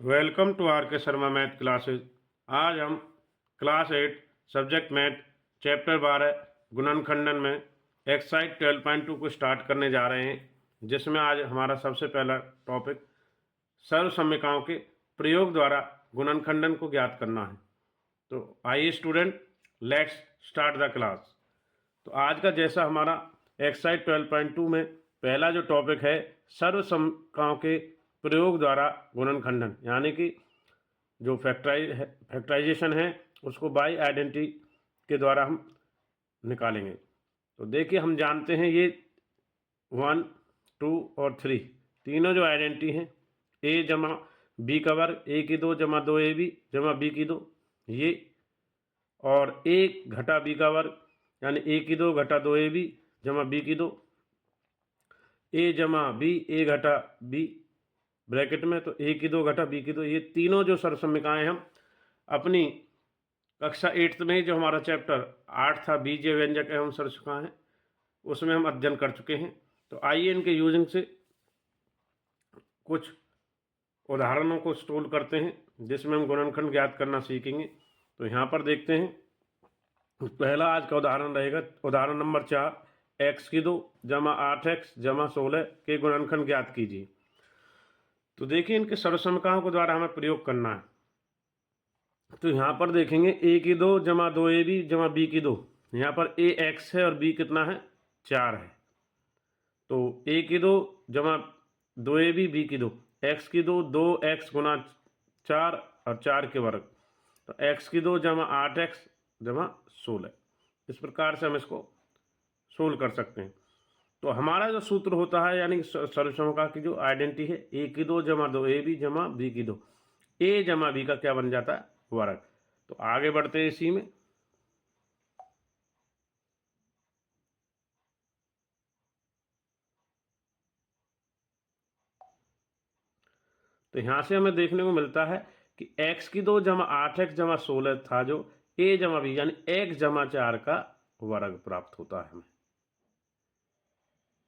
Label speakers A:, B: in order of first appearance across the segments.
A: Welcome to are के Sharma math classes. आज हम क्लास 8 सब्जेक्ट मैथ चैप्टर 12 गुणनखंडन में एक्सरसाइज 12.2 को स्टार्ट करने जा रहे हैं, जिसमें आज हमारा सबसे पहला टॉपिक सर्वसम्यकाओं के प्रयोग द्वारा गुणनखंडन को ज्ञात करना है। तो आइए student, let's start the class. तो आज का जैसा हमारा एक्सरसाइज 12.2 में पहला जो टॉपिक है सर्वसम्यकाओं के प्रयोग द्वारा गुणनखंडन, यानी कि जो फैक्टराइजेशन है उसको बाई आइडेंटिटी के द्वारा हम निकालेंगे। तो देखिए, हम जानते हैं ये 1, 2 और 3 तीनों जो आइडेंटिटी हैं, ए जमा बी का वर्ग ए की 2 जमा 2ab जमा बी की 2, ये और ए घटा बी का वर्ग यानी ए की 2 घटा 2ab जमा बी की 2, ए जमा बी ए घटा बी ब्रैकेट में, तो ए की 2 घटा बी की 2, ये तीनों जो सर्वसम्यकाएं हम अपनी कक्षा 8th में जो हमारा चैप्टर 8 था बीजीय व्यंजक एवं सर्वसम्यकाएं, उसमें हम अध्ययन कर चुके हैं। तो आइए इनके यूजिंग से कुछ उदाहरणों को सोल्व करते हैं, जिसमें हम गुणनखंड ज्ञात करना सीखेंगे। तो यहाँ पर देखते हैं, पहला आज का उदाहरण रहेगा उदाहरण नंबर 4, x की 2 जमा 8x जमा 16 के गुणनखंड ज्ञात कीजिए। तो देखिए, इनके सर्वसम्यकाओं के द्वारा हमें प्रयोग करना है। तो यहाँ पर देखेंगे a की 2 जमा 2ab जमा b की 2, यहाँ पर a x है और b कितना है 4 है। तो a की 2 जमा 2ab b की 2, x की 2 2x गुना 4 और 4 के वर्ग, तो x की 2 जमा 8x जमा 16, इस प्रकार से हम इसको सोल्व कर सकते हैं। तो हमारा जो सूत्र होता है, यानी सर्वसम्यका की जो आइडेंटिटी है, ए की 2 जमा 2ab जमा बी की 2, ए जमा बी का क्या बन जाता है वर्ग। तो आगे बढ़ते हैं इसी में। तो यहां से हमें देखने को मिलता है कि x की 2 जमा 8x जमा 16 था, जो a जमा बी यानी x जमा 4 का वर्ग प्राप्त होता है हमें,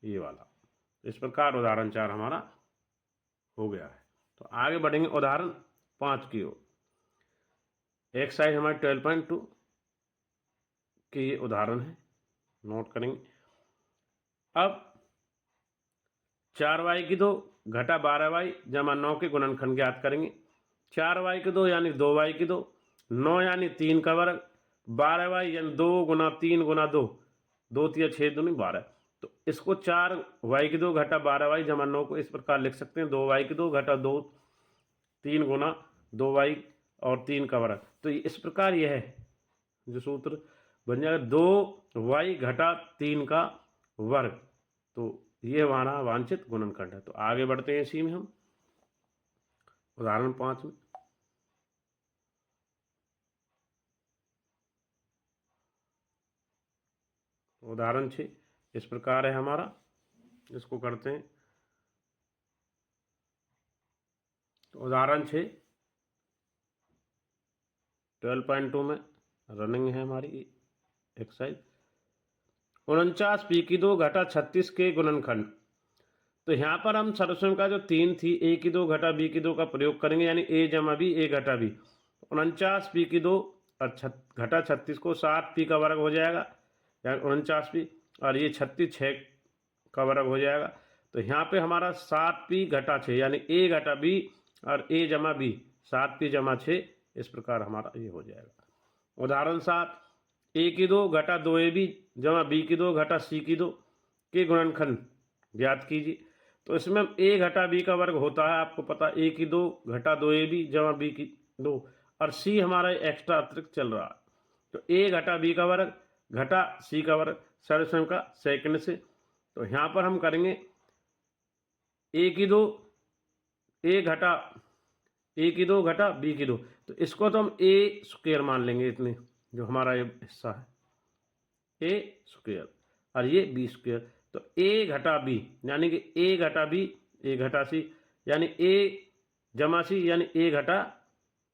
A: ये वाला। इस प्रकार उदाहरण 4 हमारा हो गया है। तो आगे बढ़ेंगे उदाहरण 5 की ओर। एक्सरसाइज हमारे 12.2 के ये उदाहरण है, नोट करेंगे। अब 4y की 2 घटा 12y जमा 9 के गुणनखंड ज्ञात करेंगे। 4y की 2 यानी 2y की 2, 9 यानी 3 का वर्ग, 12y यानी 2 गुना 3 गुना 2, 2 3 6 दूनी 12। तो इसको 4y की 2 घटा 12y जमा 9 को इस प्रकार लिख सकते हैं, 2y की 2 घटा 2 3 गुना 2y और 3 का वर्ग। तो इस प्रकार यह है जो सूत्र बन जाएगा 2y घटा 3 का वर्ग। तो ये हमारा वांछित गुणनखंड है। तो आगे बढ़ते हैं इसी में हम उदाहरण 5 में। उदाहरण 6 इस प्रकार है हमारा, इसको करते हैं। तो उदाहरण 6 12.2 में रनिंग है हमारी एक्सरसाइज। 49 पी की 2 घटा 36 के गुणनखंड। तो यहाँ पर हम सर्वसम्यका जो 3 थी, a की 2 घटा b की 2 का प्रयोग करेंगे, यानी a जमा b a घटा b। 49 पी की 2 और घटा 36 को 7 पी का वर्ग हो जाएगा, यानी 49 पी, और ये 36 6 का वर्ग हो जाएगा। तो यहाँ पे हमारा 7 पी घटा 6 यानी a घटा b और a जमा b, 7 पी जमा 6, इस प्रकार हमारा ये हो जाएगा। उदाहरण 7, a की 2 घटा 2ab जमा b की 2 घटा c की 2 के गुणनखंड ज्ञात कीजिए। तो इसमें a घटा b का वर्ग होता है, आपको पता, a की 2 घटा 2ab जमा b की 2, और c हमारा एक्स्ट्रा अतिरिक्त चल रहा है। तो a घटा b का वर्ग घटा c का वर्ग सर्वसम्यका सेकंड से। तो यहाँ पर हम करेंगे a की 2 घटा b की 2, तो इसको तो हम a स्क्वायर मान लेंगे, इतने जो हमारा ये हिस्सा है a स्क्वायर और ये b स्क्वायर। तो a घटा b यानी कि a घटा b a घटा c, यानी a जमा c यानी a घटा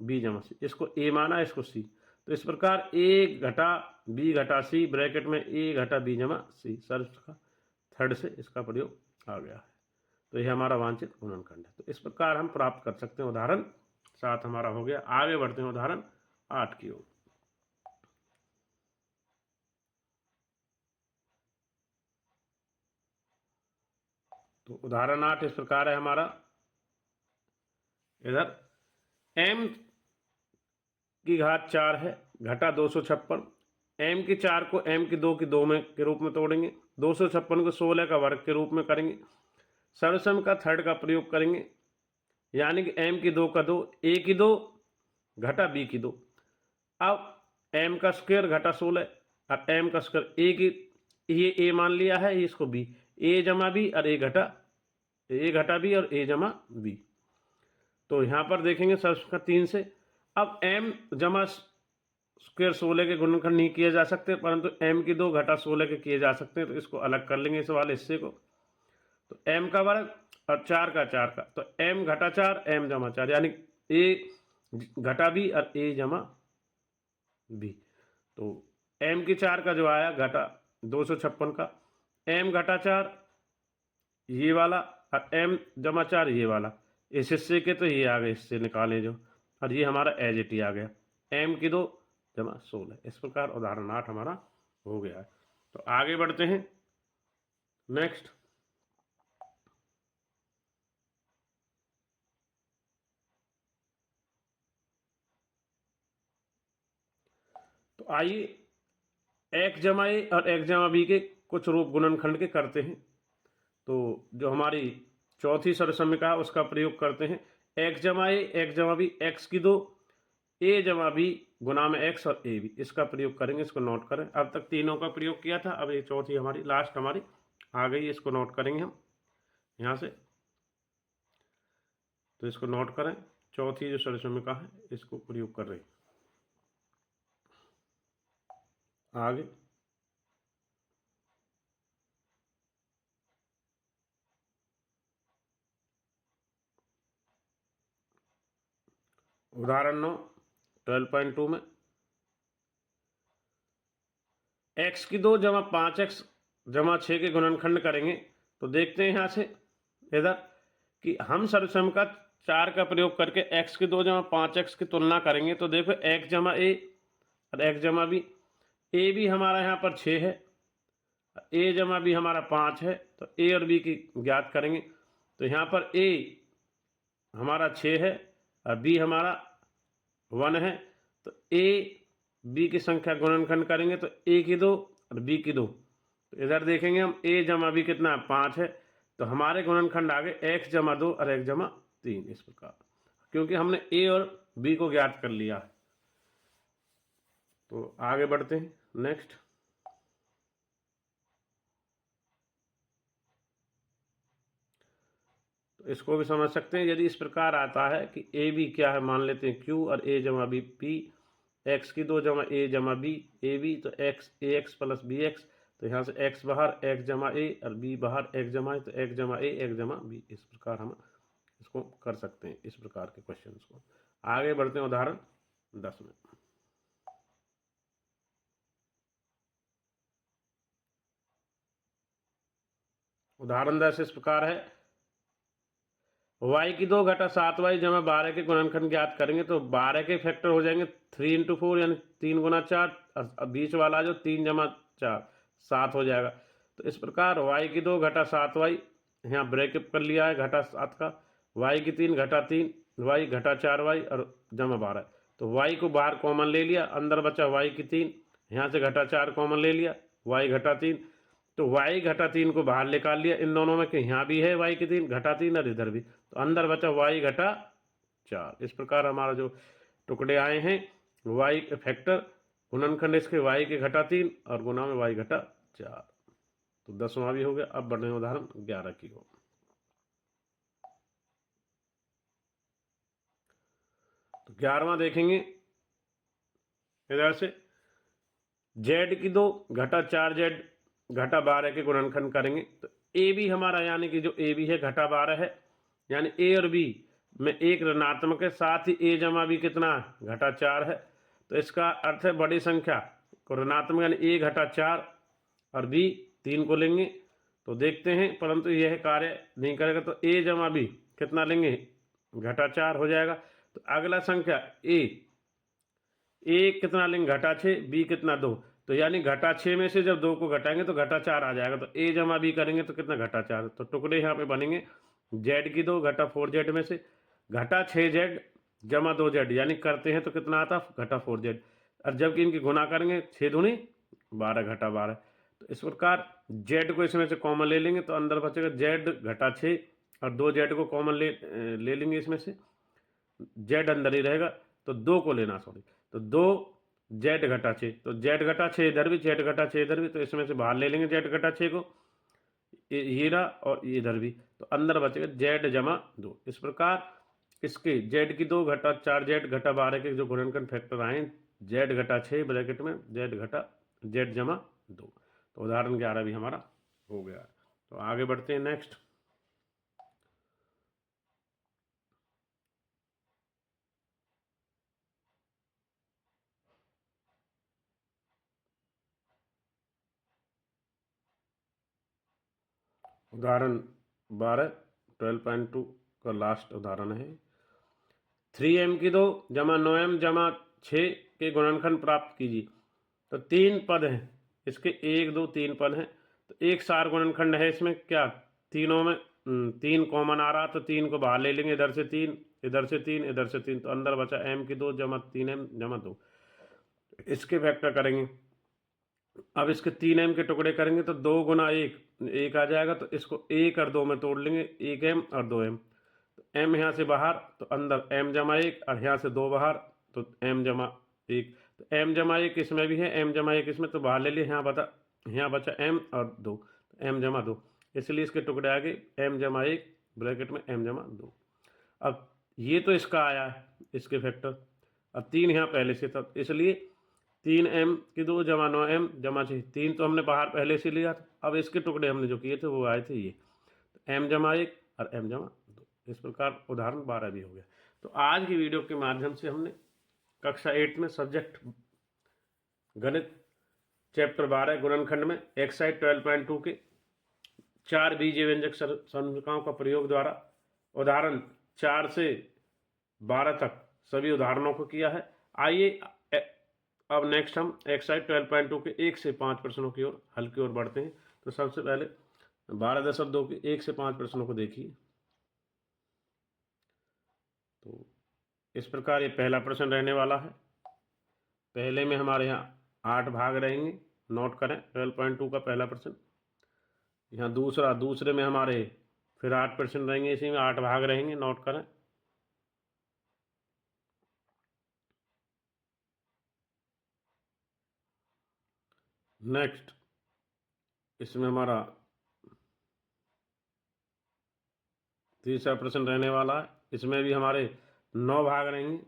A: b जमा c, इसको a माना, इसको c। तो इस प्रकार a घटा b घटा c ब्रैकेट में a घटा b जमा c, सर्व का थर्ड से इसका प्रयोग आ गया है। तो यह हमारा वांछित गुणनखंड है। तो इस प्रकार हम प्राप्त कर सकते हैं उदाहरण 7 हमारा हो गया। आगे बढ़ते हैं उदाहरण 8 की ओर। तो उदाहरण 8 इस प्रकार है हमारा। इधर m की घात 4 है, घटा 256। m की 4 को m की 2 की 2 में के रूप में तोड़ेंगे, 256 को 16 का वर्ग के रूप में करेंगे, सर्वसम का थर्ड का प्रयोग करेंगे, यानी कि m की 2 का 2, a की 2 घटा b की 2। अब m का स्क्वायर घटा 16 और m का स्क्वायर a की, ये a मान लिया है, इसको b, a जमा b और a घटा b और a जमा b। तो यहाँ पर देखेंगे सर्वसम का 3 से। अब m जमा स्क्वायर 16 के गुणनखंड नहीं किए जा सकते, परंतु m की 2 घटा 16 के किए जा सकते हैं, तो इसको अलग कर लेंगे इस वाले हिस्से को। तो m का वर्ग और 4 का 4 का, तो m घटा 4 m जमा 4, यानी a घटा b और a जमा b। तो m की 4 का जो आया घटा 256 का, m घटा 4 ये वाला और m जमा 4 ये वाला, इस हिस्से के तो ये आ गए, इससे निकालें जो, और ये हमारा एज इट ही आ गया, m की 2 जमा 16। इस प्रकार उदाहरण 8 हमारा हो गया है। तो आगे बढ़ते हैं नेक्स्ट। तो आइए x जमा a और x जमा b के कुछ रूप गुणनखंड के करते हैं। तो जो हमारी चौथी सर्वसमीका उसका प्रयोग करते हैं। x जमा a x जमा b, x की 2 a जमा b गुना में x और a b, इसका प्रयोग करेंगे, इसको नोट करें। अब तक तीनों का प्रयोग किया था, अब ये चौथी हमारी लास्ट हमारी आ गई, इसको नोट करेंगे हम यहाँ से। तो इसको नोट करें, चौथी जो सर्वसमीका है इसको प्रयोग कर रहे हैं। आगे उदाहरण 9 12.2 में x की 2 जमा 5x जमा 6 के गुणनखंड करेंगे। तो देखते हैं यहाँ से इधर कि हम सर्वसमीका 4 का प्रयोग करके x की 2 जमा 5x की तुलना करेंगे। तो देखो x जमा a और x जमा b, a भी हमारा यहाँ पर 6 है, a जमा b हमारा 5 है, तो a और b की ज्ञात करेंगे। तो यहाँ पर a हमारा 6 है और b हमारा 1 है, तो a b की संख्या गुणनखंड करेंगे, तो a की 2 और b की 2। तो इधर देखेंगे हम a जमा b कितना है, 5 है, तो हमारे गुणनखंड आ गए x जमा 2 और x जमा 3, इस प्रकार, क्योंकि हमने a और b को ज्ञात कर लिया है। तो आगे बढ़ते हैं नेक्स्ट। तो इसको भी समझ सकते हैं, यदि इस प्रकार आता है कि ए बी क्या है, मान लेते हैं क्यू और ए जमा बी पी, एक्स की 2 जमा ए जमा बी ए बी, तो एक्स ए एक्स प्लस बी एक्स, तो यहाँ से एक्स बाहर एक्स जमा ए और बी बाहर एक्स जमा ए, तो एक्स जमा ए एक्स जमा बी, इस प्रकार हम इसको कर सकते हैं, इस प्रकार के क्वेश्चन को। आगे बढ़ते हैं उदाहरण 10 में। उदाहरण 10 इस प्रकार है, y की 2 घटा 7y जमा 12 के गुणनखंड ज्ञात करेंगे। तो 12 के फैक्टर हो जाएंगे 3 इंटू 4, यानी 3 गुना 4, और बीच वाला जो 3 जमा 4 7 हो जाएगा। तो इस प्रकार y की 2 घटा 7y, यहाँ ब्रेकअप कर लिया है घटा 7 का, y की 3 घटा 3y घटा 4y और जमा 12। तो y को बाहर कॉमन ले लिया, अंदर बचा y की 3, यहाँ से घटा 4 कॉमन ले लिया, y घटा 3, तो y घटा 3 को बाहर निकाल लिया इन दोनों में, कि यहाँ भी है y की 3 घटा 3 और इधर भी, तो अंदर बचा y घटा 4। इस प्रकार हमारा जो टुकड़े आए हैं y फैक्टर गुणनखंड इसके y के घटा 3 और गुना में y घटा 4। तो 10वां भी हो गया। अब बढ़े उदाहरण 11 की ओर। तो 11वां देखेंगे इधर से, z की 2 घटा 4z घटा 12 के गुणनखंड करेंगे। तो ए बी हमारा, यानी कि जो ए बी है घटा 12 है, यानी ए और बी में एक ऋणात्मक है, साथ ही ए जमा बी कितना घटा 4 है। तो इसका अर्थ है बड़ी संख्या को ऋणात्मक, यानी ए घटा 4 और बी 3 को लेंगे। तो देखते हैं, परंतु यह कार्य नहीं करेगा, तो ए जमा बी कितना लेंगे घटा 4 हो जाएगा। तो अगला संख्या ए कितना लेंगे घटा 6, बी कितना 2, तो यानी घटा 6 में से जब 2 को घटाएंगे तो घटा 4 आ जाएगा। तो ए जमा बी करेंगे तो कितना घटा 4, तो टुकड़े यहाँ पे बनेंगे जेड की 2 घटा 4z में से घटा 6z जमा 2z, यानी करते हैं तो कितना आता घटा 4z, और जबकि इनकी गुना करेंगे 6 दूनी 12 घटा 12। तो इस प्रकार z को इसमें से कॉमन ले लेंगे तो अंदर बचेगा z घटा 6 और 2z को कॉमन ले लेंगे इसमें से, z अंदर ही रहेगा तो 2 को लेना सॉरी, तो 2z घटा 6, तो z घटा 6 इधर भी, z घटा 6 इधर भी, तो इसमें से बाहर ले लेंगे z घटा 6 को, ये रहा और इधर भी, तो अंदर बचेगा z जमा 2। इस प्रकार इसके z की 2 घटा 4z घटा 12 के जो गुणनखंड फैक्टर आए z घटा 6 ब्रैकेट में z घटा z जमा 2। तो उदाहरण 11 भी हमारा हो गया। तो आगे बढ़ते हैं नेक्स्ट। उदाहरण 12 का लास्ट उदाहरण है। 3m की 2 जमा 9m जमा 6 के गुणनखंड प्राप्त कीजिए। तो 3 पद हैं इसके, 1 2 3 पद हैं, तो एक सार गुणनखंड है इसमें, क्या तीनों में 3 कॉमन आ रहा, तो 3 को बाहर ले लेंगे, इधर से 3 इधर से 3 इधर से 3, तो अंदर बचा m की 2 जमा 3m जमा 2। इसके फैक्टर करेंगे, अब इसके 3m के टुकड़े करेंगे तो 2 गुना 1 आ जाएगा, तो इसको 1 और 2 में तोड़ लेंगे, 1m और 2m, तो m यहाँ से बाहर तो अंदर m जमा 1 और यहाँ से 2 बाहर तो m जमा 1, तो m जमा 1 इसमें भी है, m जमा 1 इसमें, तो बाहर ले लिए, यहाँ बचा m और 2, तो m जमा 2, इसलिए इसके टुकड़े आ गए m जमा 1 ब्रैकेट में m जमा 2। अब ये तो इसका आया है इसके फैक्टर, अब 3 यहाँ पहले से था, इसलिए 3m की 2 जमा 9m जमा 6, 3 तो हमने बाहर पहले से लिया था, अब इसके टुकड़े हमने जो किए थे वो आए थे ये, तो m जमा 1 और m जमा 2। इस प्रकार उदाहरण 12 भी हो गया। तो आज की वीडियो के माध्यम से हमने कक्षा 8 में सब्जेक्ट गणित चैप्टर 12 गुणनखंड में एक्सरसाइज 12.2 के 4 बीजीय व्यंजक संरचनाओं का प्रयोग द्वारा उदाहरण 4 से 12 तक सभी उदाहरणों को किया है। आइए अब नेक्स्ट हम एक्सरसाइज 12.2 के 1 से 5 प्रश्नों की ओर हल की ओर बढ़ते हैं। तो सबसे पहले 12.2 के 1 से 5 प्रश्नों को देखिए। तो इस प्रकार ये पहला प्रश्न रहने वाला है। पहले में हमारे यहाँ 8 भाग रहेंगे, नोट करें 12.2 का पहला प्रश्न। यहाँ दूसरे में हमारे फिर 8 प्रश्न रहेंगे, इसी में 8 भाग रहेंगे, नोट करें। नेक्स्ट इसमें हमारा तीसरा प्रश्न रहने वाला है, इसमें भी हमारे 9 भाग रहेंगे।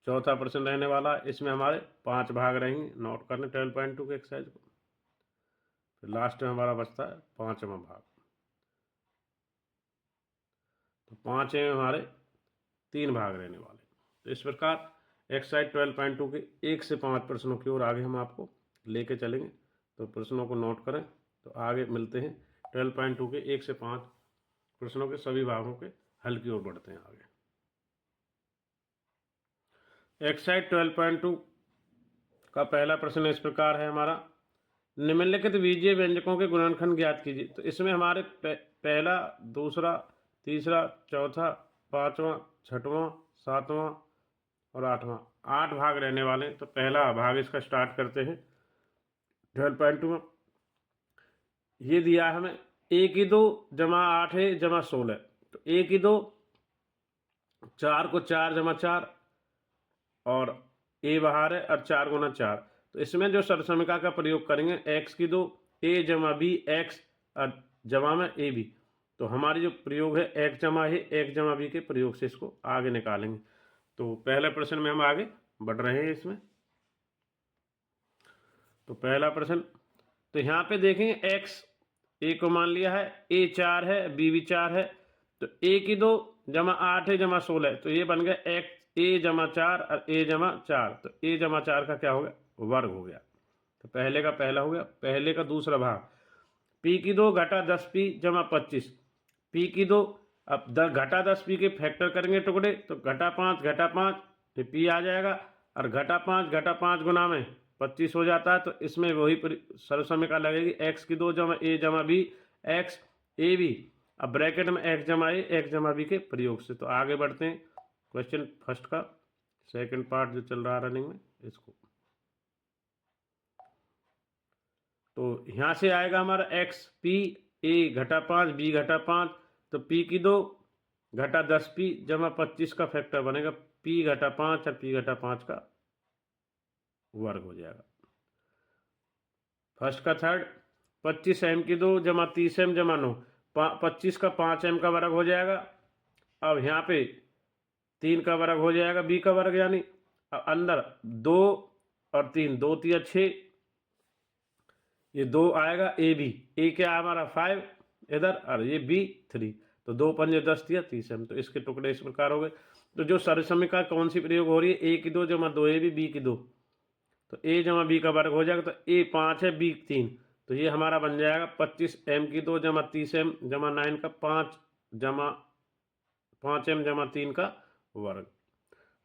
A: चौथा प्रश्न रहने वाला है, इसमें हमारे 5 भाग रहेंगे, नोट करने 12.2 के एक्सरसाइज को। फिर लास्ट में हमारा बचता है 5वां भाग, तो 5 में हमारे 3 भाग रहने वाले। तो इस प्रकार एक्सरसाइज 12.2 के 1 से 5 प्रश्नों की ओर आगे हम आपको लेके चलेंगे। तो प्रश्नों को नोट करें। तो आगे मिलते हैं 12.2 के 1 से 5 प्रश्नों के सभी भागों के हल की ओर बढ़ते हैं आगे। एक्सरसाइज 12.2 का पहला प्रश्न इस प्रकार है हमारा, निम्नलिखित बीजीय व्यंजकों के गुणनखंड ज्ञात कीजिए। तो इसमें हमारे पहला, दूसरा, तीसरा, चौथा, 5वां, 6वां, 7वां और 8वां 8 भाग रहने वाले हैं। तो पहला भाग इसका स्टार्ट करते हैं 12.2 में। ये दिया है हमें a की 2 जमा 8 है जमा 16, तो a की 2 4 को 4 जमा 4 और a बाहर है और 4 गुना 4। तो इसमें जो सरसमिका का प्रयोग करेंगे x की 2 a जमा b x और जमा में a b, तो हमारी जो प्रयोग है x जमा b के प्रयोग से इसको आगे निकालेंगे। तो पहले प्रश्न में हम आगे बढ़ रहे हैं इसमें। तो पहला प्रश्न, तो यहाँ पे देखेंगे x a को मान लिया है, a 4 है b भी 4 है, तो a की 2 जमा 8 है जमा 16, तो ये बन गया x a जमा 4 और a जमा 4, तो a जमा 4 का क्या हो गया, वर्ग हो गया। तो पहले का पहला हो गया। पहले का दूसरा भाग, p की 2 घटा 10p जमा 25, p की 2 अब घटा 10 पी के फैक्टर करेंगे टुकड़े, तो घटा 5 ये पी आ जाएगा, और घटा 5 गुना में 25 हो जाता है। तो इसमें वही सर्वसमीका लगेगी x की 2 जमा a जमा b x a b, अब ब्रैकेट में x जमा a x जमा b के प्रयोग से। तो आगे बढ़ते हैं क्वेश्चन फर्स्ट का सेकंड पार्ट जो चल रहा है रनिंग में, इसको तो यहाँ से आएगा हमारा x p a घटा 5 b घटा 5, तो p की 2 घटा 10 p जमा 25 का फैक्टर बनेगा p घटा 5 और p घटा 5 का वर्ग हो जाएगा। फर्स्ट का थर्ड 25 m की 2 जमा 30 m जमा 9, 25 का 5 m का वर्ग हो जाएगा। अब यहाँ पे 3 का वर्ग हो जाएगा b का वर्ग, यानी अंदर 2 और 3 2 3 6, ये 2 आएगा ए बी, ए क्या हमारा 5 इधर और ये बी 3, तो 2 पंजे 10 दिया 30 m। तो इसके टुकड़े इस प्रकार हो गए। तो जो सर्वसमीका कौन सी प्रयोग हो रही है, ए की 2 जमा 2 ए बी की 2, तो ए जमा बी का वर्ग हो जाएगा। तो ए 5 है बी 3, तो ये हमारा बन जाएगा 25 m की 2 जमा 30 m जमा 9 का 5 m जमा 3 का वर्ग।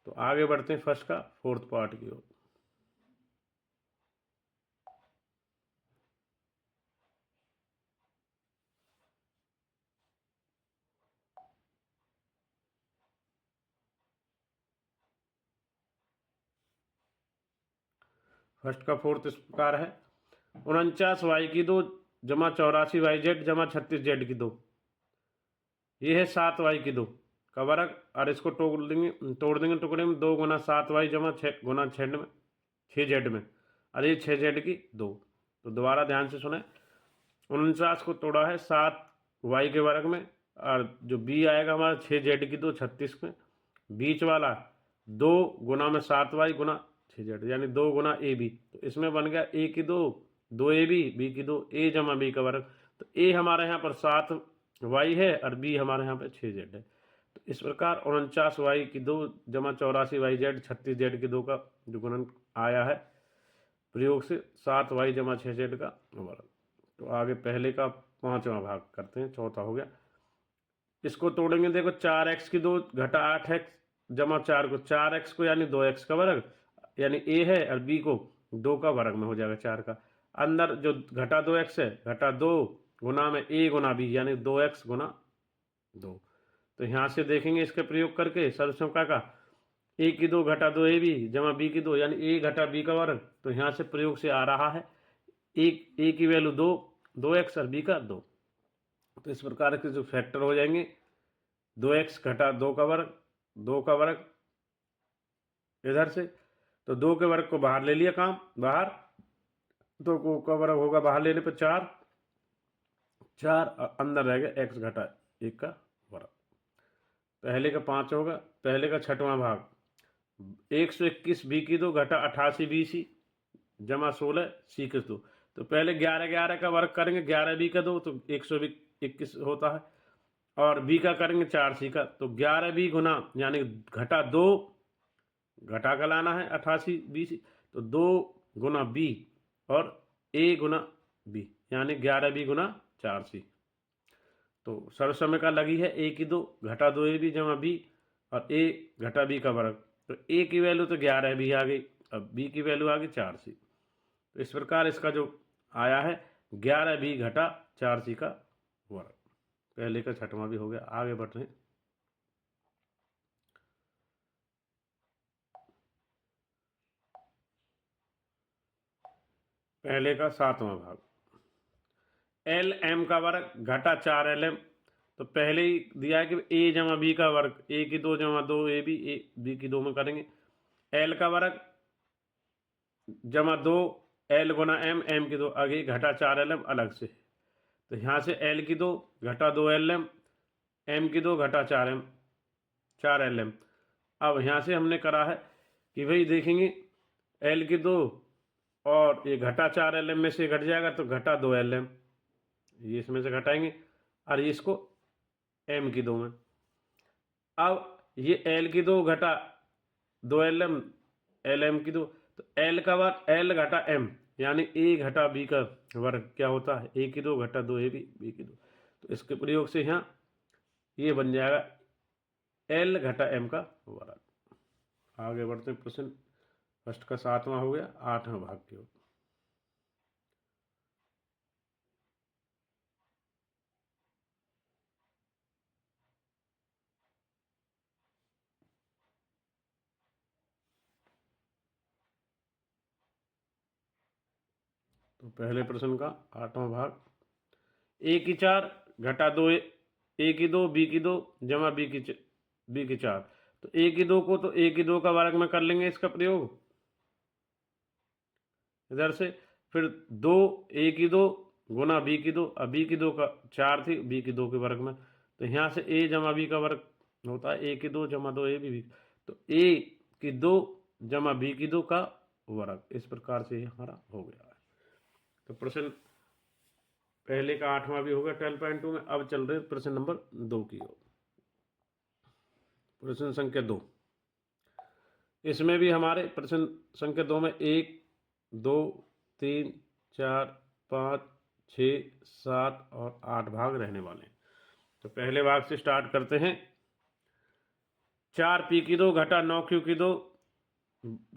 A: तो आगे बढ़ते हैं फर्स्ट का फोर्थ पार्ट की ओर। फर्स्ट का फोर्थ इस प्रकार है, 49 वाई की 2 जमा 84 वाई जेड जमा 36 जेड की 2, ये है 7 वाई की 2 का वर्ग, और इसको तोड़ देंगे टुकड़े में, 2 गुना 7 वाई जमा 6 गुना 6 जेड में, और ये 6 जेड की 2। तो दोबारा ध्यान से सुने, 49 को तोड़ा है 7 वाई के वर्ग में, और जो बी आएगा हमारा 6 जेड की 2 36 में, बीच वाला 2 गुना में 7 वाई गुना 6 जेड, यानी 2 गुना ए बी। तो इसमें बन गया ए की 2 ए बी की 2 ए जमा बी का वर्ग। तो ए हमारे यहाँ पर 7 वाई है और बी हमारे यहाँ पर 6 जेड है। तो इस प्रकार 49 वाई की 2 जमा 84 वाई जेड 36 जेड की 2 का जो गुणन आया है प्रयोग से 7 वाई जमा 6 जेड का वर्ग। तो आगे पहले का 5वां भाग करते हैं, चौथा हो गया। इसको तोड़ेंगे, देखो 4x की 2 घटा 8x जमा 4 को 4x को यानी 2x का वर्ग, यानी a है, और b को 2 का वर्ग में हो जाएगा 4 का। अंदर जो घटा 2x है, घटा 2 गुना में a गुना b यानी 2x गुना 2। तो यहाँ से देखेंगे इसके प्रयोग करके सर्वसमीका का, a की 2 घटा 2 a b जमा b की 2 यानी a घटा b का वर्ग। तो यहाँ से प्रयोग से आ रहा है a की वैल्यू 2x और b का 2। तो इस प्रकार के जो फैक्टर हो जाएंगे, 2x घटा 2 का वर्ग, 2 का वर्ग इधर से, तो 2 के वर्ग को बाहर ले लिया काम, बाहर 2 को का वर्ग होगा बाहर लेने पर 4 और अंदर रह गया x घटा 1 का वर्ग। पहले का 5 होगा, पहले का 6वां भाग 121 बी की 2 घटा 88 बी सी जमा 16 सी की 2। तो पहले 11 का वर्ग करेंगे, 11 बी का 2 तो 121 होता है, और बी का करेंगे 4 सी का, तो 11 बी गुना यानी घटा 2 घटा का लाना है 88 बी सी, तो 2 गुना बी और a गुना बी यानी 11 बी गुना 4 सी। तो सर्वसमीका लगी है a की 2 घटा 2 ए बी जमा बी और a घटा b का वर्ग। तो a की वैल्यू तो 11 बी आ गई, अब b की वैल्यू आ गई 4 सी। तो इस प्रकार इसका जो आया है 11 बी घटा 4 सी का वर्ग। पहले का 6वां भी हो गया। आगे बढ़ रहे हैं, पहले का 7वां भाग एल एम का वर्ग घटा 4 एल एम। तो पहले ही दिया है कि a जमा बी का वर्ग, a की 2 जमा 2 ए बी की 2 में करेंगे, l का वर्ग जमा 2 l गुना m की 2 आगे घटा 4 एल एम अलग से। तो यहाँ से l की 2 घटा 2 एल एम, m की 2 घटा 4 एल एम। अब यहाँ से हमने करा है कि भाई देखेंगे l की 2 और ये घटा 4 एल एम में से घट जाएगा तो घटा 2 एल एम, ये इसमें से घटाएंगे और ये इसको m की 2 में। अब ये l की 2 घटा 2 एल एम की 2, तो l का वर्ग l घटा m यानी a घटा b का वर्ग क्या होता है, a की 2 घटा 2 ए बी की 2। तो इसके प्रयोग से यहाँ ये बन जाएगा एल घटा एम का वर्ग। आगे बढ़ते हैं, प्रश्न फर्स्ट का 7वां हो गया, 8वां भाग की ओर। तो पहले प्रश्न का 8वां भाग, ए की 4 घटा 2 ए की 2 बी की 2 जमा बी की 4। तो ए की 2 को तो ए की 2 का वर्ग में कर लेंगे इसका प्रयोग इधर से, फिर 2 ए की 2 गुना बी की 2, अब बी की 2 का 4 थी, बी की 2 के वर्ग में, तो यहाँ से ए जमा बी का वर्ग होता है ए की 2 जमा 2 ए बी, तो ए की 2 जमा बी की 2 का वर्ग। इस प्रकार से हमारा हो गया है। तो प्रश्न पहले का 8वां भी हो गया 12.2 में। अब चल रहे प्रश्न नंबर 2 की ओर। प्रश्न संख्या 2, इसमें भी हमारे प्रश्न संख्या 2 में 1 2 3 4 5 6 7 और 8 भाग रहने वाले हैं। तो पहले भाग से स्टार्ट करते हैं। 4 पी की 2 घटा 9 क्यू की 2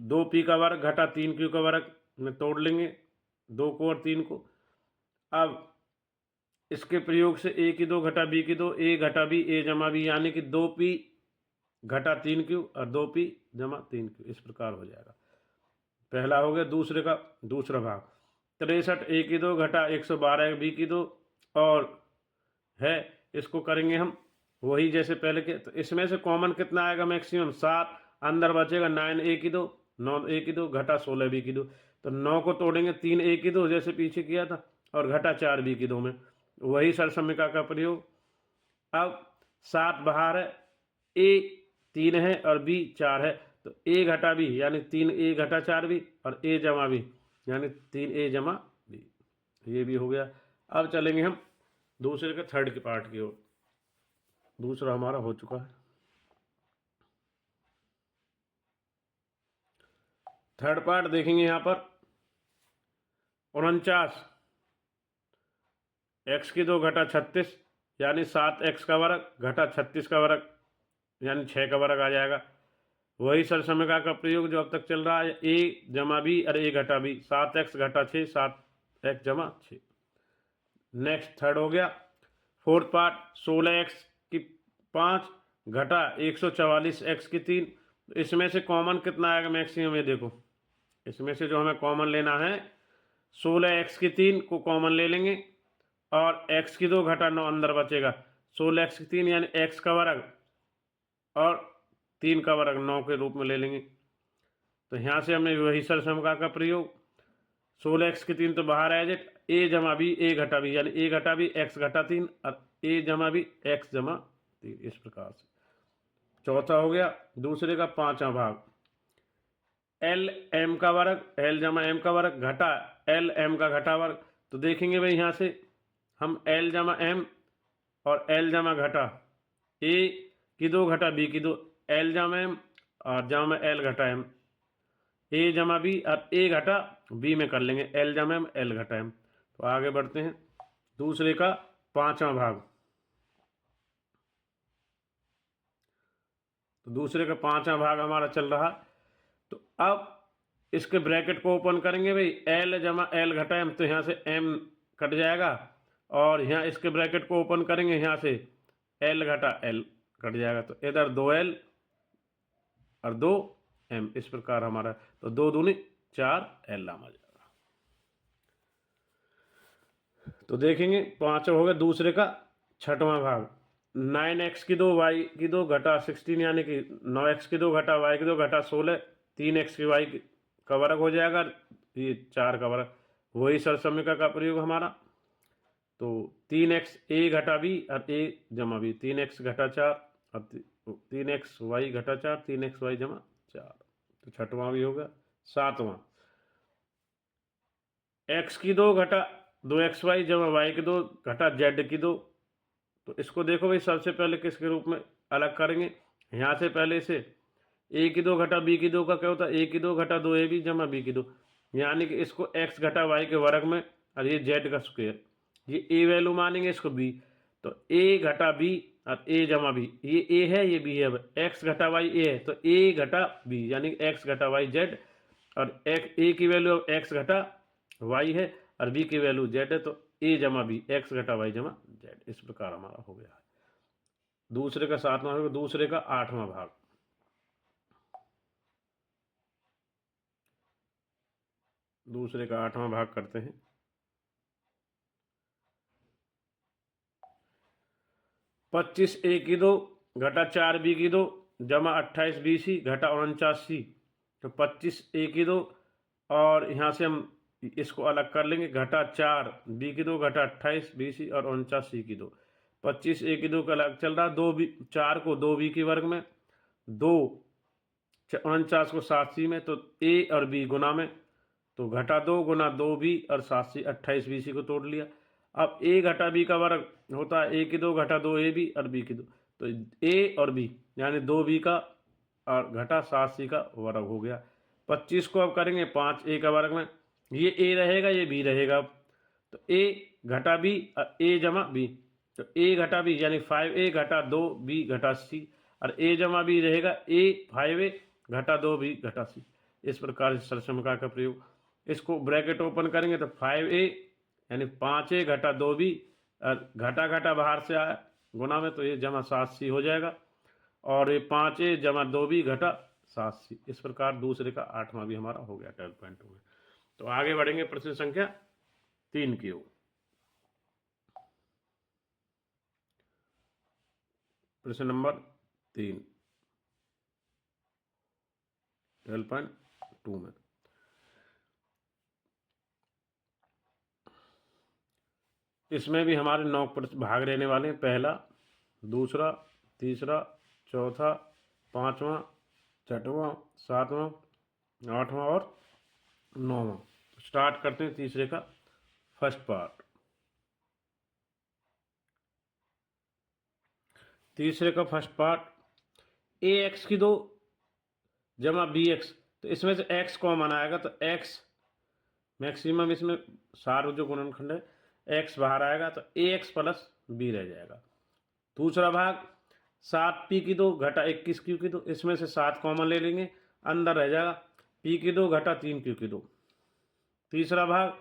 A: 2 पी का वर्ग घटा 3 क्यू का वर्ग में तोड़ लेंगे 2 को और 3 को। अब इसके प्रयोग से ए की 2 घटा बी की 2 ए घटा बी ए जमा बी, यानी कि 2 पी घटा 3 क्यू और 2 पी जमा 3 क्यू, इस प्रकार हो जाएगा। पहला हो गया। दूसरे का दूसरा भाग, 63 ए की 2 घटा 112 बी की 2 और है, इसको करेंगे हम वही जैसे पहले के। तो इसमें से कॉमन कितना आएगा, मैक्सिमम 7, अंदर बचेगा 9 ए की 2 9 ए की 2 घटा 16 बी की 2। तो 9 को तोड़ेंगे 3 ए की 2 जैसे पीछे किया था और घटा 4 बी की 2 में, वही सरसमिका का प्रयोग। अब 7 बाहर है, ए 3 है और बी 4 है, तो ए घटा बी यानी 3 ए घटा 4 बी और ए जमा बी यानी 3 ए जमा बी, ये भी हो गया। अब चलेंगे हम दूसरे के थर्ड के पार्ट की ओर। दूसरा हमारा हो चुका है। थर्ड पार्ट देखेंगे यहाँ पर 49 एक्स की 2 घटा 36 यानी 7 एक्स का वर्ग घटा 36 का वर्ग यानी 6 का वर्ग आ जाएगा। वही सरसमिका का प्रयोग जो अब तक चल रहा है, ए जमा बी और ए घटा बी, 7 एक्स घटा 6 7 एक्स जमा 6। नेक्स्ट थर्ड हो गया। फोर्थ पार्ट 16 एक्स की 5 घटा 144 एक्स की 3। इसमें से कॉमन कितना आएगा मैक्सिमम, ये देखो इसमें से जो हमें कॉमन लेना है 16 एक्स की 3 को कॉमन ले लेंगे और एक्स की 2 घटा 9 अंदर बचेगा, 16 एक्स की 3 यानी एक्स का वर्ग और 3 का वर्ग 9 के रूप में ले लेंगे। तो यहाँ से हमने वही सरसमिका का प्रयोग, 16 एक्स की 3 तो बाहर आ जाए, ए जमा बी ए घटा बी यानी ए घटा बी एक्स घटा 3 और ए जमा बी एक्स जमा 3, इस प्रकार से। चौथा हो गया दूसरे का 5वां भाग, एल एम का वर्ग एल जमा एम का वर्ग घटा एल एम का घटा वर्ग। तो देखेंगे भाई यहाँ से हम एल जमा एम और एल जमा घटा ए की 2 घटा बी की 2 एल जमा एम और जमा एल घटा एम, ए जमा बी और ए घटा बी में कर लेंगे एल जमा एम एल घटा एम। तो आगे बढ़ते हैं दूसरे का 5वां भाग। तो दूसरे का 5वां भाग हमारा चल रहा। तो अब इसके ब्रैकेट को ओपन करेंगे भाई, एल जमा एल घटा एम, तो यहाँ से एम कट जाएगा और यहाँ इसके ब्रैकेट को ओपन करेंगे, यहाँ से एल घटा एल कट जाएगा, तो इधर 2L और 2M, इस प्रकार हमारा। तो 2 दूनी 4L आ जाएगा। तो देखेंगे 5 हो गया। दूसरे का 6वां भाग, 9x की 2 y की 2 घटा 16 यानी कि 9x की 2 घटा y की 2 घटा 16, 3x की y का वर्ग हो जाएगा, ये 4 का वर्ग, वही सरसमिका का प्रयोग हमारा। तो 3x ए घटा बी और ए जमा बी, 3x घटा 4 और 3x y घटा 4 3x y जमा 4। तो 6वां भी होगा। 7वां x की 2 घटा 2xy जमा y की 2 घटा z की 2। तो इसको देखो भाई, सबसे पहले किसके रूप में अलग करेंगे, यहाँ से पहले से ए की 2 घटा बी की 2 का क्या होता है, ए की 2 घटा 2ab जमा बी की 2, यानी कि इसको x घटा y के वर्ग में और ये z का स्क्वायर, ये ए वैल्यू मानेंगे इसको b। तो a घटा b और ए जमा बी, ये ए है ये बी है। अब एक्स घटा वाई ए है तो ए घटा बी यानी एक्स घटा वाई जेड, और ए की वैल्यू एक्स घटा वाई है और बी की वैल्यू जेड है, तो ए जमा बी एक्स घटा वाई जमा जेड। इस प्रकार हमारा हो गया है दूसरे का 7वां भाग, दूसरे का 8वां भाग। दूसरे का 8वां भाग करते हैं। 25 ए की 2 घटा 4 बी की 2 जमा 28 बी सी घटा 49 सी। तो 25 ए की 2 और यहाँ से हम इसको अलग कर लेंगे, घटा 4 बी की 2 घटा 28 बी सी और 49 सी की 2। 25 ए की 2 का अलग चल रहा, 2 बी 4 को 2 बी की वर्ग में, 2 49 को 7 सी में, तो ए और बी गुना में, तो घटा 2 गुना 2 बी और 7 सी 28 बी सी को तोड़ लिया। अब ए घटा बी का वर्ग होता है ए की 2 घटा 2 ए बी और बी की 2, तो ए और बी यानी 2 बी का और घटा 7 सी का वर्ग हो गया। 25 को अब करेंगे 5 ए का वर्ग में, ये ए रहेगा ये बी रहेगा, तो ए घटा बी ए जमा बी, तो ए घटा बी यानी 5a घटा 2 बी घटा सी, और ए जमा बी रहेगा ए 5a घटा 2 बी घटा सी। इस प्रकार से सरसमका का प्रयोग, इसको ब्रैकेट ओपन करेंगे तो 5a यानी 5a घटा 2 बी और घटा घटा बाहर से आया गुना में, तो ये जमा 7 सी हो जाएगा, और ये 5a जमा 2 बी घटा 7 सी। इस प्रकार दूसरे का 8वां भी हमारा हो गया 12.2 में। तो आगे बढ़ेंगे प्रश्न संख्या 3 की ओर। प्रश्न नंबर 3 12.2 में इसमें भी हमारे 9 भाग रहने वाले हैं, पहला, दूसरा, तीसरा, चौथा, 5वां, 6वां, 7वां, 8वां और 9वां। स्टार्ट करते हैं तीसरे का फर्स्ट पार्ट। तीसरे का फर्स्ट पार्ट, ए एक्स की 2 जमा बी एक्स, तो इसमें से एक्स कॉमन आएगा, तो एक्स मैक्सिमम इसमें सार जो गुणनखंड है एक्स बाहर आएगा, तो ए एक्स प्लस बी रह जाएगा। दूसरा भाग, 7 पी की 2 घटा 21 क्यू की 2, इसमें से 7 कॉमन ले लेंगे, अंदर रह जाएगा पी की 2 घटा 3 क्यू की 2। तीसरा भाग,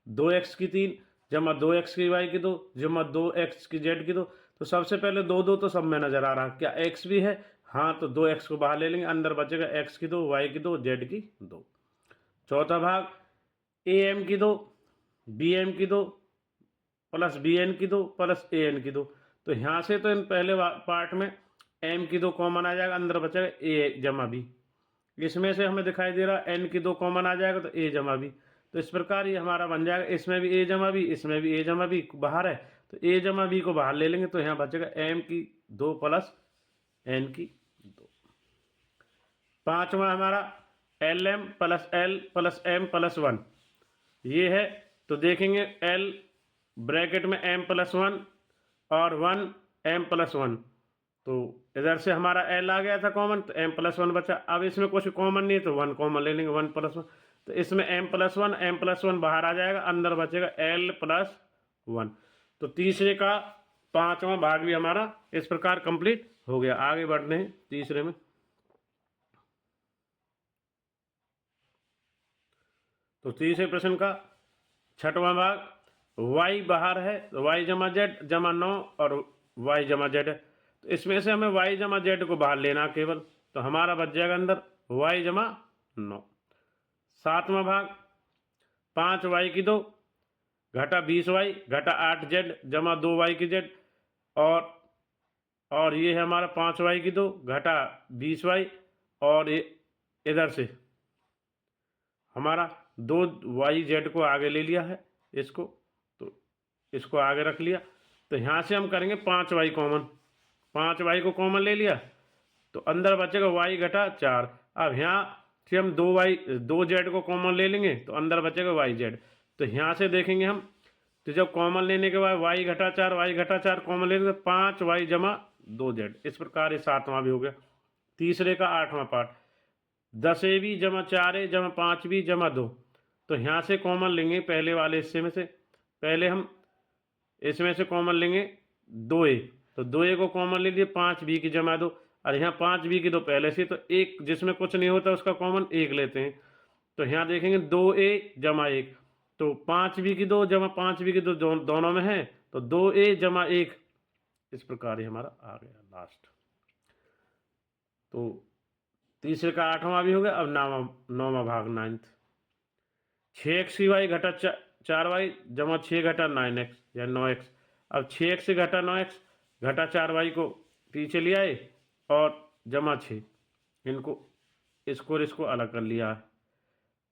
A: 2x की 3 जमा 2x की वाई की 2 जमा 2x की जेड की 2, तो सबसे पहले 2 2 तो सब में नजर आ रहा, क्या x भी है, हाँ, तो 2x को बाहर ले लेंगे, अंदर बचेगा x की 2 y की 2 z की 2। चौथा भाग, am की 2 bm की 2 प्लस bn की 2 प्लस an की 2, तो यहाँ से तो इन पहले पार्ट में m की 2 कॉमन आ जाएगा, अंदर बचेगा a जमा b। इसमें से हमें दिखाई दे रहा n की 2 कॉमन आ जाएगा, तो a जमा b। तो इस प्रकार ये हमारा बन जाएगा, इसमें भी a जमा b, इसमें भी a जमा b बाहर है, तो a जमा b को बाहर ले लेंगे, तो यहाँ बचेगा m की 2 प्लस n की 2। पांचवा हमारा lm plus l plus m plus 1, ये है, तो देखेंगे l ब्रैकेट में m प्लस 1 और 1 m प्लस 1, तो इधर से हमारा l आ गया था कॉमन, तो m प्लस 1 बचा। अब इसमें कुछ कॉमन नहीं है तो 1 कॉमन ले लेंगे, 1 प्लस 1, तो इसमें m प्लस 1 बाहर आ जाएगा, अंदर बचेगा l प्लस 1। तो तीसरे का 5वां भाग भी हमारा इस प्रकार कंप्लीट हो गया। आगे बढ़ते हैं तीसरे में। तो तीसरे प्रश्न का 6वां भाग, y बाहर है तो y जमा जेड जमा 9 और y जमा जेड है, तो इसमें से हमें y जमा जेड को बाहर लेना केवल, तो हमारा बच जाएगा अंदर y जमा 9। 7वां भाग, 5y की 2 घटा 20y घटा 8z जमा 2y की जेड, और ये है हमारा 5y की 2 घटा 20y, और ये इधर से हमारा 2yz को आगे ले लिया है, इसको, तो इसको आगे रख लिया, तो यहाँ से हम करेंगे 5y कॉमन, 5y को कॉमन ले लिया, तो अंदर बचेगा y घटा 4। अब यहाँ से हम 2z को कॉमन ले लेंगे, तो अंदर बचेगा yz, तो यहाँ से देखेंगे हम, तो जब कॉमन लेने के बाद y घटा 4 कॉमन लेंगे, तो 5y जमा 2z। इस प्रकार ये 7वां भी हो गया। तीसरे का 8वां पार्ट, 10ab जमा 4a जमा 5b जमा 2, तो यहाँ से कॉमन लेंगे पहले वाले हिस्से में से, पहले हम इसमें से कॉमन लेंगे 2a, तो 2a को कॉमन ले लिए, 5b की जमा 2, और यहाँ 5b की 2 पहले से, तो एक जिसमें कुछ नहीं होता उसका कॉमन 1 लेते हैं। तो यहाँ देखेंगे 2a जमा 1, तो 5b की 2 जमा 5b की 2 दोनों में है, तो 2a जमा 1, इस प्रकार ही हमारा आ गया लास्ट। तो तीसरे का 8वां भी हो गया। अब 9वां भाग 9th, 6xy घटा 4y जमा 6 घटा 9x या 9x। अब 6x घटा 9x घटा 4y को पीछे ले आए और जमा 6, इनको इसको और इसको अलग कर लिया है।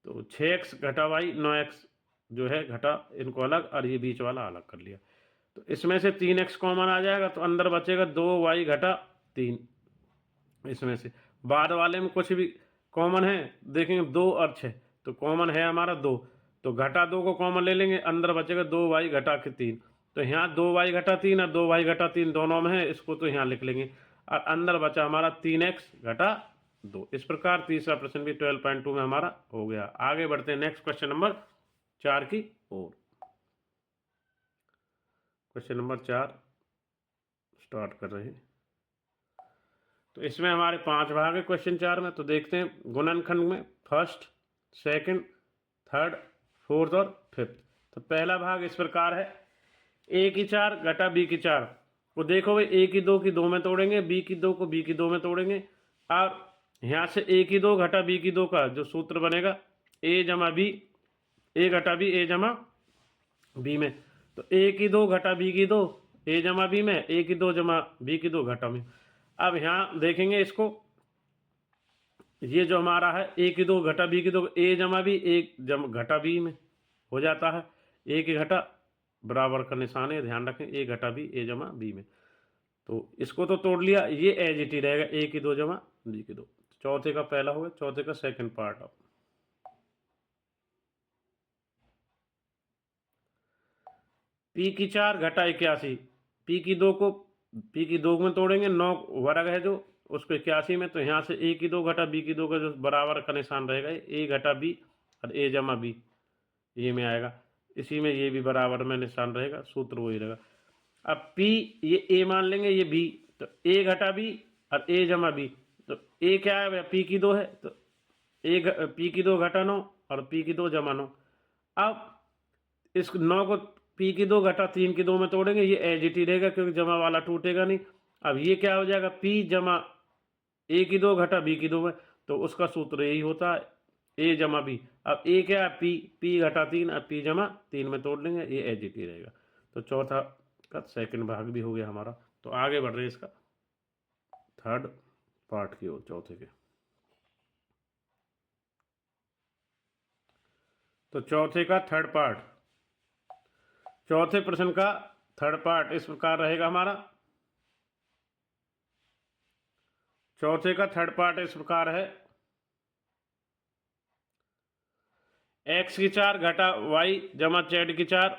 A: तो 6x घटा y 9x जो है घटा, इनको अलग, और ये बीच वाला अलग कर लिया। तो इसमें से 3x कॉमन आ जाएगा, तो अंदर बचेगा 2y घटा 3। इसमें से बाद वाले में कुछ भी कॉमन है, देखेंगे 2 और 6, तो कॉमन है हमारा 2, तो घटा 2 को कॉमन ले लेंगे, अंदर बचेगा 2y घटा के 3। तो यहाँ 2y घटा 3 और 2y घटा 3 दोनों में है, इसको तो यहाँ लिख लेंगे, और अंदर बचा हमारा 3x घटा 2। इस प्रकार तीसरा प्रश्न भी 12.2 में हमारा हो गया। आगे बढ़ते हैं नेक्स्ट क्वेश्चन नंबर 4 की ओर। क्वेश्चन नंबर 4 स्टार्ट कर रहे हैं। तो इसमें हमारे 5 भाग है क्वेश्चन 4 में। तो देखते हैं गुणनखंड में फर्स्ट, सेकंड, थर्ड, फोर्थ और फिफ्थ। तो पहला भाग इस प्रकार है, a की 4 घटा b की 4 को देखो भाई, a की 2 की 2 में तोड़ेंगे, b की 2 को b की 2 में तोड़ेंगे, और यहाँ से a की 2 घटा b की 2 का जो सूत्र बनेगा a जमा b, a घटा b a जमा b में। तो a की 2 घटा b की 2 a जमा b में, a की 2 जमा b की 2 घटा में। अब यहाँ देखेंगे इसको, ये जो हमारा है a की 2 घटा b की 2, a जमा b a घटा b में हो जाता है, a की घटा बराबर का निशान है, ध्यान रखें, a घटा b a जमा b में। तो इसको तो तोड़ लिया, ये एज इट ही रहेगा, a की 2 जमा b की 2। चौथे का पहला हो गया, चौथे का सेकंड पार्ट। अब p की 4 घटा 81, p की 2 को p की 2 में तोड़ेंगे, 9 वर्ग है जो उसको 81 में, तो यहाँ से a की 2 घटा b की 2 का जो बराबर का निशान रहेगा a घटा b और a जमा b, ये में आएगा। इसी में ये भी बराबर में निशान रहेगा, सूत्र वही रहेगा। अब p ये a मान लेंगे, ये b, तो a घटा b और a जमा b, तो a क्या है, p की 2 है, तो p की 2 घटा 9 और p की 2 जमा 9। अब इस 9 को p की 2 घटा 3 की 2 में तोड़ेंगे, ये एज इट ही रहेगा क्योंकि जमा वाला टूटेगा नहीं। अब ये क्या हो जाएगा, p जमा a की 2 घटा b की 2 में, तो उसका सूत्र यही होता है a जमा b। अब a क्या है, p घटा 3, अब p जमा 3 में तोड़ लेंगे, ये एज इट ही रहेगा। तो चौथा का सेकंड भाग भी हो गया हमारा। तो आगे बढ़ रहे हैं इसका थर्ड पार्ट की ओर, चौथे के। तो चौथे का थर्ड पार्ट, चौथे प्रश्न का थर्ड पार्ट इस प्रकार रहेगा हमारा। चौथे का थर्ड पार्ट इस प्रकार है, x की 4 घटा y जमा z की 4,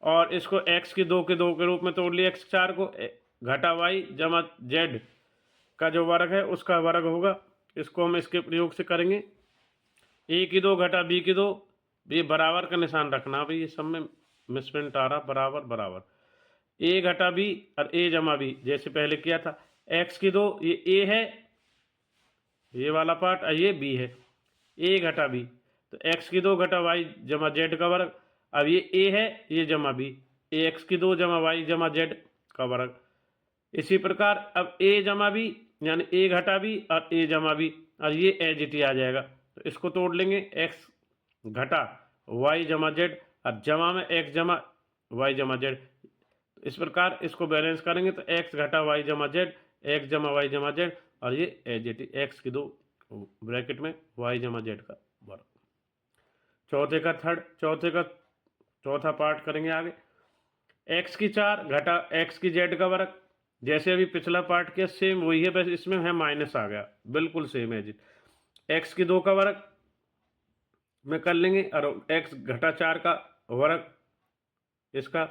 A: और इसको x की 2 के 2 के रूप में तोड़ लिया, x 4 को घटा y जमा z का जो वर्ग है उसका वर्ग होगा। इसको हम इसके प्रयोग से करेंगे, a की 2 घटा b की 2, ये बराबर का निशान रखना भाई, ये सब में मिसप्रिंट आ रहा, बराबर बराबर, a घटा b और a जमा b जैसे पहले किया था। x की 2 ये a है, ये वाला पार्ट, और ये b है, a घटा b, तो x की 2 घटा y जमा z का वर्ग। अब ये a है, ये जमा b, x की 2 जमा y जमा z का वर्ग। इसी प्रकार अब a जमा b यानी a घटा b और a जमा b, और ये एज इट ही आ जाएगा। तो इसको तोड़ लेंगे, x घटा y जमा z और जमा में x जमा y जमा z। तो इस प्रकार इसको बैलेंस करेंगे, तो x घटा y जमा z, x जमा y जमा z, और ये एज इट ही x की 2 ब्रैकेट में y जमा z का वर्ग। चौथे का चौथा पार्ट करेंगे आगे, x की 4 घटा x की z का वर्ग, जैसे अभी पिछला पार्ट किया सेम वही है, बस इसमें है माइनस आ गया, बिल्कुल सेम है जी। x की 2 का वर्ग में कर लेंगे, और x घटा 4 का वर्ग, इसका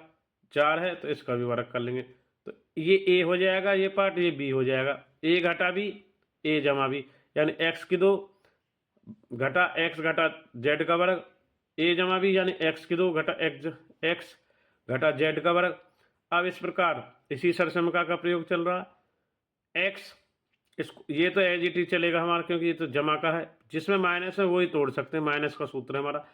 A: 4 है तो इसका भी वर्ग कर लेंगे, तो ये a हो जाएगा, ये पार्ट, ये b हो जाएगा, a घटा b a जमा b, यानी x की 2 घटा x घटा z का वर्ग a जमा b, यानी x की 2 घटा x घटा z का वर्ग। अब इस प्रकार इसी सरसमिका का प्रयोग चल रहा है। एक्स इसको ये तो एज इट इज चलेगा हमारा, क्योंकि ये तो जमा का है, जिसमें माइनस है वही तोड़ सकते हैं, माइनस का सूत्र है हमारा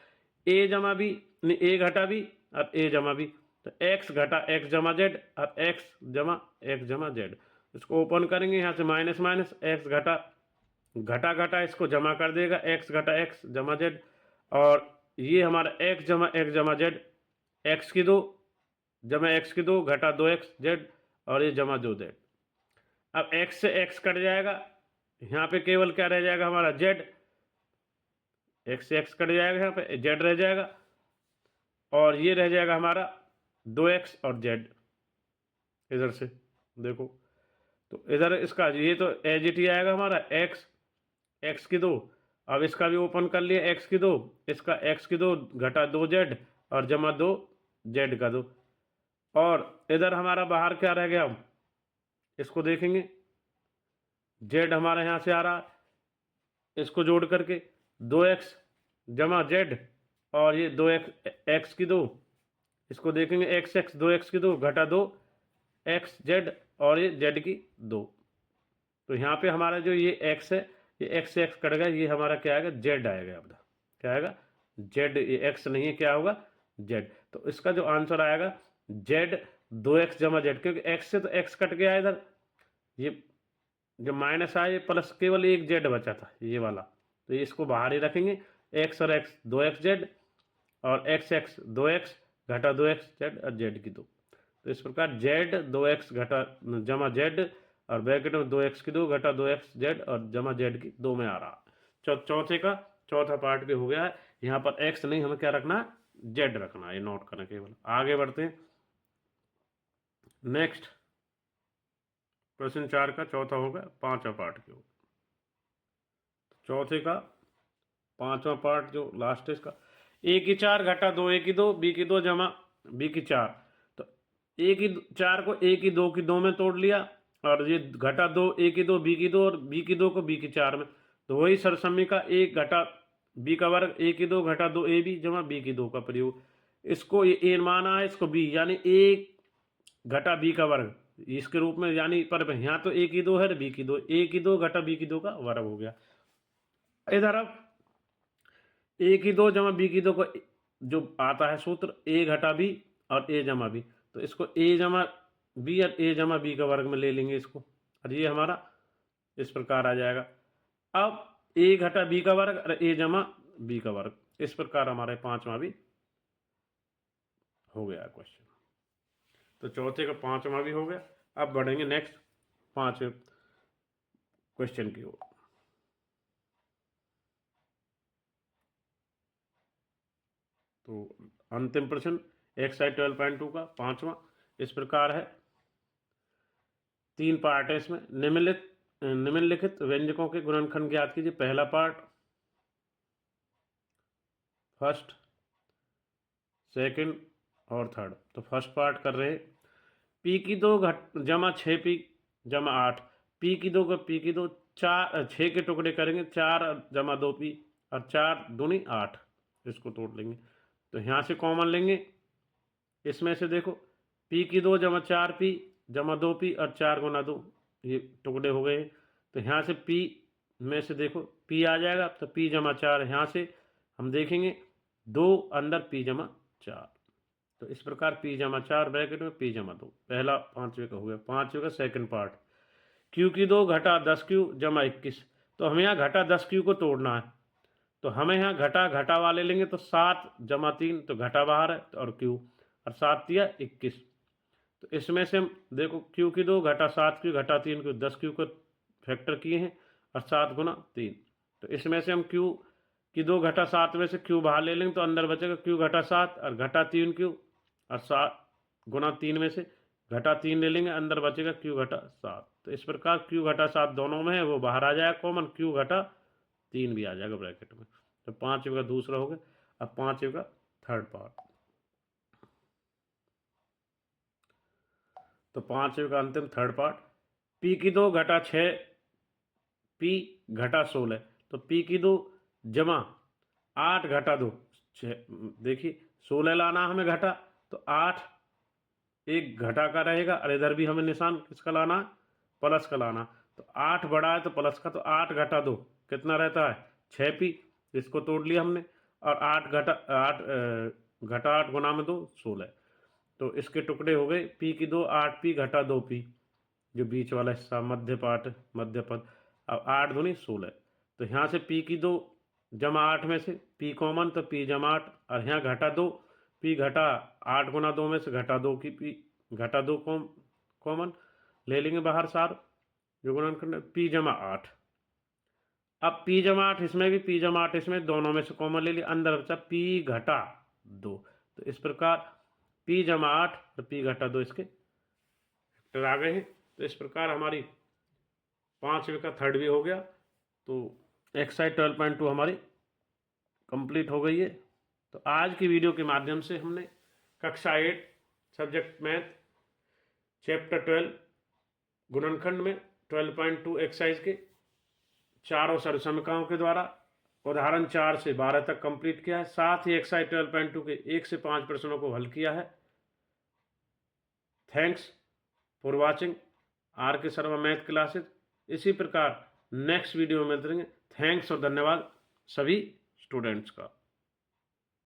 A: ए जमा बी, ए घटा बी और ए जमा बी। तो एक्स घटा एक्स जमा जेड और एक्स जमा जेड। इसको ओपन करेंगे, यहाँ से माइनस माइनस एक्स घटा घटा घटा इसको जमा कर देगा, एक्स घटा एक्स जमा जेड। और ये हमारा एक्स जमा जेड, एक्स की दो जमा एक्स की दो घटा दो एक्स जेड और ये जमा दो जेड। अब एक्स से एक्स कट जाएगा, यहाँ पे केवल क्या रह जाएगा हमारा जेड, एक्स से एक्स कट जाएगा, यहाँ पे जेड रह जाएगा और ये रह जाएगा हमारा दो एक्स और जेड। इधर से देखो तो इधर इसका ये तो एज इट ही आएगा हमारा एक्स की दो। अब इसका भी ओपन कर लिया, एक्स की दो, इसका एक्स की दो घटा दो जेड और जमा दो जेड का दो। और इधर हमारा बाहर क्या रह गया, इसको देखेंगे, जेड हमारा यहाँ से आ रहा, इसको जोड़ करके दो एक्स जमा जेड और ये दो एक्स की दो, इसको देखेंगे एक्स एक्स दो एक्स की दो घटा दो एक्स जेड और ये जेड की दो। तो यहाँ पे हमारा जो ये एक्स है, ये एक्स से एक्स कट गया, ये हमारा क्या आएगा जेड आएगा। अब क्या आएगा जेड, ये एक्स नहीं है, क्या होगा जेड। तो इसका जो आंसर आएगा जेड दो एक्स जमा जेड, क्योंकि एक्स से तो एक्स कट गया इधर, ये जब माइनस आया ये प्लस केवल एक जेड बचा था ये वाला, तो इसको बाहर ही रखेंगे, एक्स और एक्स दो एक्स जेड और एक्स दो एक्स घटा दो एक्स जेड और जेड की दो। तो इस प्रकार जेड दो एक्स घटा जमा जेड और ब्रैकेट में दो एक्स की दो घटा दो एक्स जेड और जमा जेड की दो में आ रहा। चौथे का चौथा पार्ट भी हो गया है। यहाँ पर एक्स नहीं, हमें क्या रखना है जेड रखना है, ये नोट करना केवल। आगे बढ़ते हैं नेक्स्ट प्रश्न 4 का चौथा होगा, पांचवा पार्ट के होगा। चौथे का पांचवा पार्ट जो लास्ट है इसका, ए की 4 घटा दो ए की दो बी की दो जमा बी की 4। तो ए की 4 को ए की 2 की 2 में तोड़ लिया और ये घटा दो ए की 2 बी की 2 और बी की 2 को बी की 4 में। तो वही सरसमिका ए घटा बी का वर्ग ए की 2 घटा दो ए बी जमा बी की 2 का प्रयोग। इसको ये ए माना है, इसको बी, यानी ए घटा बी का वर्ग इसके रूप में, यानी पर यहाँ तो ए की 2 है, बी की 2, ए की 2 घटा बी की 2 का वर्ग हो गया। इधर अब ए की 2 जमा बी की 2 को जो आता है सूत्र ए घटा बी और ए जमा बी, तो इसको ए जमा बी और ए जमा बी का वर्ग में ले लेंगे इसको, और ये हमारा इस प्रकार आ जाएगा। अब ए घटा बी का वर्ग और ए जमा बी का वर्ग, इस प्रकार हमारे पांचवा भी हो गया क्वेश्चन। तो चौथे का पांचवा भी हो गया। अब बढ़ेंगे नेक्स्ट पांचवें क्वेश्चन की ओर। तो अंतिम प्रश्न एक्सरसाइज 12.2 का पांचवा इस प्रकार है। तीन पार्ट है इसमें। निम्नलिखित व्यंजकों के गुणनखंड ज्ञात कीजिए। पहला पार्ट, फर्स्ट, सेकंड और थर्ड। तो फर्स्ट पार्ट कर रहे हैं, पी की 2 जमा 6p जमा 8, पी की 2 को पी की 2 4 6 के टुकड़े करेंगे, 4 जमा 2p और 4 दूनी 8, इसको तोड़ लेंगे। तो यहाँ से कॉमन लेंगे, इसमें से देखो p की 2 जमा 4p जमा 2p और 4 गुना 2, ये टुकड़े हो गए। तो यहाँ से p में से देखो p आ जाएगा, तो p जमा 4, यहाँ से हम देखेंगे 2 अंदर p जमा 4। तो इस प्रकार p जमा 4 ब्रैकेट में p जमा 2, पहला पांचवे का हो गया। पांचवे का सेकंड पार्ट, q की 2 घटा 10q जमा 21। तो हमें यहाँ घटा 10q को तोड़ना है, तो हमें यहाँ घटा घटा वाले लेंगे, तो 7 जमा 3, तो घटा बाहर है और q, और 7 दिया 21। तो इसमें से हम देखो q की 2 घटा 7q घटा 3q 10q को फैक्टर किए हैं और 7 गुना 3। तो इसमें से हम q की 2 घटा 7 में से q बाहर ले लेंगे, तो अंदर बचेगा q घटा 7 और घटा 3q और 7 गुना 3 में से घटा 3 ले लेंगे, अंदर बचेगा q घटा 7। तो इस प्रकार q घटा 7 दोनों में है, वो बाहर आ जाएगा कॉमन, q घटा 3 भी आ जाएगा ब्रैकेट में। तो पांचवे का दूसरा हो गया। अब पांचवे का थर्ड पार्ट, तो पांचवे का अंतिम थर्ड पार्ट, p की 2 घटा 6p घटा 16। तो p की 2 जमा 8 घटा 2, देखिए 16 लाना हमें घटा, तो 8 एक घटा का रहेगा और इधर भी हमें निशान किसका लाना है, प्लस का लाना। तो 8 बड़ा है तो प्लस का, तो 8 घटा 2 कितना रहता है 6p, इसको तोड़ लिया हमने। और 8 घटा 8 गुना में 2 16, तो इसके टुकड़े हो गए p की 2 8p घटा 2p, जो बीच वाला हिस्सा मध्य पद। अब 8 दूनी 16, तो यहाँ से p की 2 जमा 8 में से p कॉमन, तो p जमा 8, और यहाँ घटा 2, p घटा 8 गुना 2 में से घटा 2 की p घटा 2 कॉमन ले लेंगे बाहर सार, जो गुणनखंड p जमा 8। अब p जमा 8 इसमें भी, p जमा 8 इसमें, दोनों में से कॉमन ले लिया, अंदर बचा p घटा 2। तो इस प्रकार p जमा 8 और p घटा 2 इसके फैक्टर आ गए हैं। तो इस प्रकार हमारी 5वीं का थर्ड भी हो गया। तो एक्सरसाइज 12.2 हमारी कंप्लीट हो गई है। तो आज की वीडियो के माध्यम से हमने कक्षा 8 सब्जेक्ट मैथ चैप्टर 12 गुणनखंड में 12.2 एक्सरसाइज के चारों सरसमीकरणों के द्वारा उदाहरण 4 से 12 तक कंप्लीट किया है। साथ ही एक्सरसाइज 12.2 के 1 से 5 प्रश्नों को हल किया है। थैंक्स फॉर वॉचिंग आर के शर्मा मैथ क्लासेज। इसी प्रकार नेक्स्ट वीडियो में मिलते रहेंगे। थैंक्स और धन्यवाद सभी स्टूडेंट्स का।